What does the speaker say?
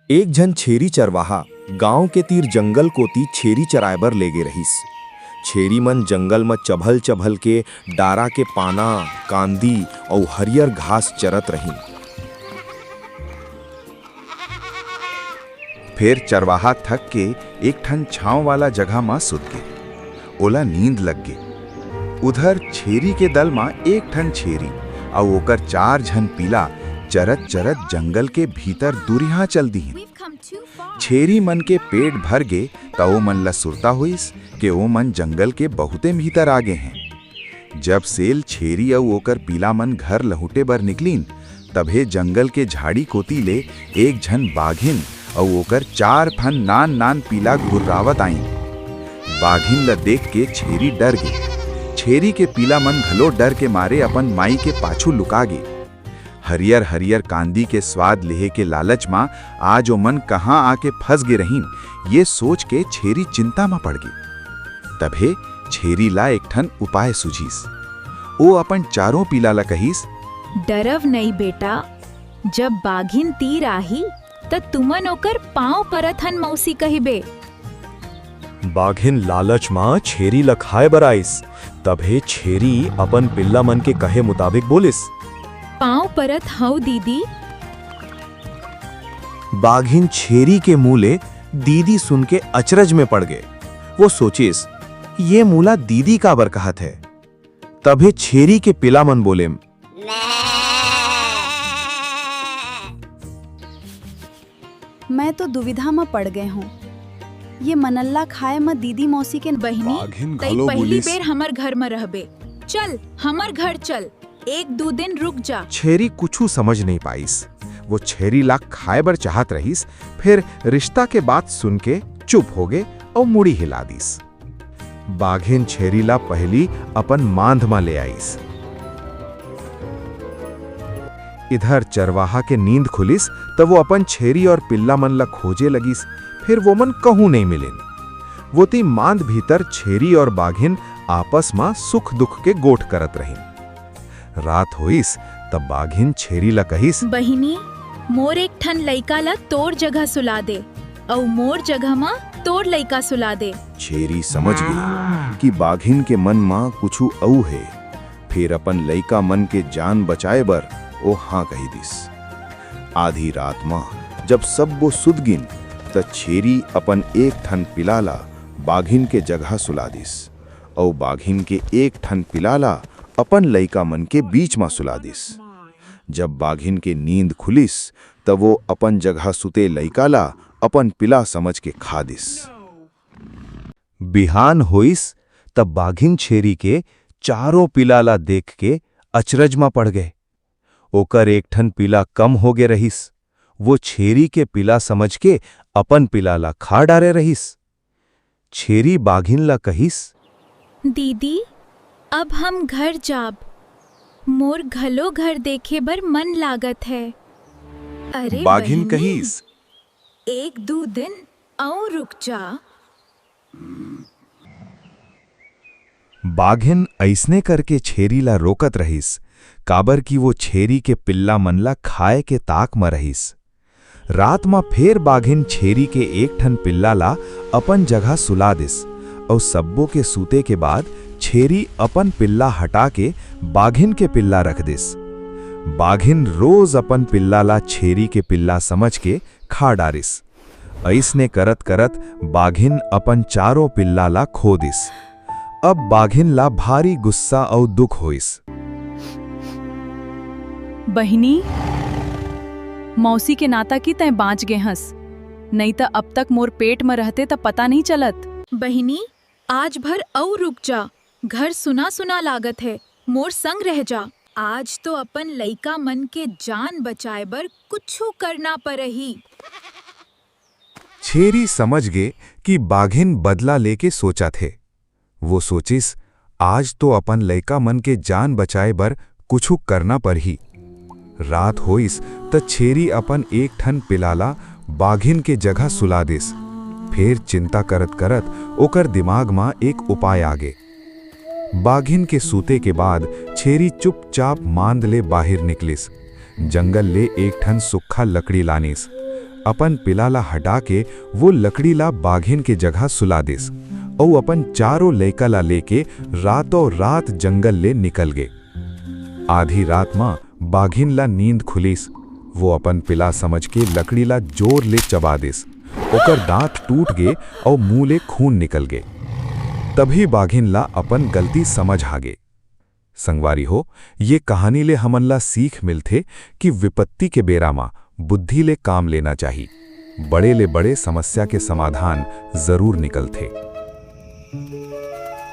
एक झन छेरी चरवाहा गांव के तीर जंगल कोती छेरी चरायबर लेगे रहीस। छेरी मन जंगल में चभल चभल के डारा के पाना, कांदी और हरियर घास चरत रही। फिर चरवाहा थक के एक ठन छांव वाला जगह में सुत गे। ओला नींद लग गे। उधर छेरी के दल में एक ठन छेरी और ओकर 4 झन पीला चरत चरत जंगल के भीतर दूरिहा चल दी। छेरी मन के पेट भर गे तो ओ मन ला सुरता हुईस कि ओ मन जंगल के बहुते भीतर आगे हैं। जब सेल छेरी और ओकर पीला मन घर लहुटे बर निकलीन, तभे जंगल के झाड़ी कोती ले एक झन बाघिन और ओकर 4 फन नान नान पीला घुर्रावत आई। बाघिन ला देख के छेरी डर गे। छेरी के पीला मन घलो डर के मारे अपन माई के पाछू लुका गे। हरियर हरियर कांदी के स्वाद लेहे के लालच में आज ओ मन कहाँ आके फंस गे रहीन, ये सोच के छेरी चिंता में पड़ गई। तभे छेरी ला एक ठन उपाय सुझीस। ओ अपन 4 पीला ला कहीस, डरव नहीं बेटा, जब बाघिन तीर आही त तुमन ओकर पांव परत हन मौसी कहिबे। बाघिन लालच मां छेरी ला खाए बर आइस। तभे छेरी अपन पिल्ला मन के कहे मुताबिक बोलिस, पांव परत हऊ दीदी। बाघिन छेरी के मूले दीदी सुन के अचरज में पड़ गए। वो सोचिस, ये मूला दीदी का बर कहत है। तभे छेरी के पिला मन बोले, मैं तो दुविधा में पड़ गए हूँ। ये मनल्ला खाए में दीदी मौसी के बहिनी तई पहली बेर हमर घर में रहबे। चल हमर घर चल, 1-2 दिन रुक जा। छेरी कुछू समझ नहीं पाईस। वो छेरी ला खाए बर चाहत रहीस, फिर रिश्ता के बात सुन के चुप हो गए और मुड़ी हिला दीस। बाघिन छेरी ला पहली अपन मांध में ले आईस। इधर चरवाहा के नींद खुलिस तब वो अपन छेरी और पिल्ला मन ला खोजे लगिस। फिर वो मन कहूं नहीं मिलेन। वो ती मांद भीतर छेरी और बाघिन आपस में सुख दुख के गोठ करत रहीन। रात होइस तब बाघिन छेरी ला कहिस, बहिनी मोर एक ठन लइका ला तोर जगह सुला दे और मोर जगह मा तोर लइका सुला दे। छेरी समझ गई कि बाघिन के मन में कुछू औ है। फिर अपन लइका मन के जान बचाए बर ओ हाँ कही दिस। आधी रात में जब सब वो सुध गिन त छेरी अपन एक ठन पिलाला बाघिन के जगह सुला दिस और बाघिन के एक ठन पिलाला अपन लइका मन के बीच में सुला दिस। जब बाघिन के नींद खुलिस तब वो अपन जगह सुते लइका ला अपन पिला समझ के खा दिस। बिहान होइस तब बाघिन छेरी के 4 पिलाला देख के अचरज में पड़ गए। ओकर एक ठन पिला कम हो गे रहीस। वो छेरी के पिला समझ के अपन पिलाला खा डारे रहीस। छेरी बाघिन ला कहिस, दीदी अब हम घर जाब, मोर घलो घर देखे बर मन लागत है। अरे बाघिन कहिस, 1-2 दिन और रुक जा। बाघिन ऐसने करके छेरी ला रोकत रहीस, काबर की वो छेरी के पिल्ला मन ला खाए के ताक में रहीस। रात में फिर बाघिन छेरी के एक ठन पिल्ला ला अपन जगह सुला दिस और सब्बों के सूते के बाद छेरी अपन पिल्ला हटा के बाघिन के पिल्ला रख दिस। बाघिन रोज अपन पिल्ला ला छेरी के पिल्ला समझ के खा डारिस। ऐसने करत करत बाघिन अपन 4 पिल्ला ला खो दिस। अब बाघिन ला भारी गुस्सा और दुख होइस। बहिनी मौसी के नाता की तय बाँच गे हंस, नहीं त अब तक मोर पेट में रहते त पता नहीं चलत। बहिनी आज भर और रुक जा, घर सुना सुना लागत है, मोर संग रह जा। आज तो अपन लइका मन के जान बचाए बर कुछू करना पड़ही। छेरी समझ गे कि बाघिन बदला लेके सोचा थे। वो सोचिस, आज तो अपन लइका मन के जान बचाए बर कुछू करना पड़ही। रात होइस त छेरी अपन एक ठन पिलाला बाघिन के जगह सुला दिस। फिर चिंता करत करत ओकर दिमाग में एक उपाय आगे। बाघिन के सूते के बाद छेरी चुपचाप मांद ले बाहर निकलिस। जंगल ले एक ठन सुखा लकड़ी लानिस। अपन पिलाला हटा के वो लकड़ीला बाघिन के जगह सुला देस और अपन चारों लैकाला लेके रातों रात जंगल ले निकल गे। आधी रात मां बाघिन ला नींद खुलीस। वो अपन पिला समझ के लकड़ीला जोर ले चबा देस। ओकर दांत टूट गे और मुंह ले खून निकल गे। तभी बाघिन ला अपन गलती समझ आगे। संगवारी हो, ये कहानी ले हमन ला सीख मिलथे कि विपत्ति के बेरा मां बुद्धि ले काम लेना चाहिए। बड़े ले बड़े समस्या के समाधान जरूर निकलथे।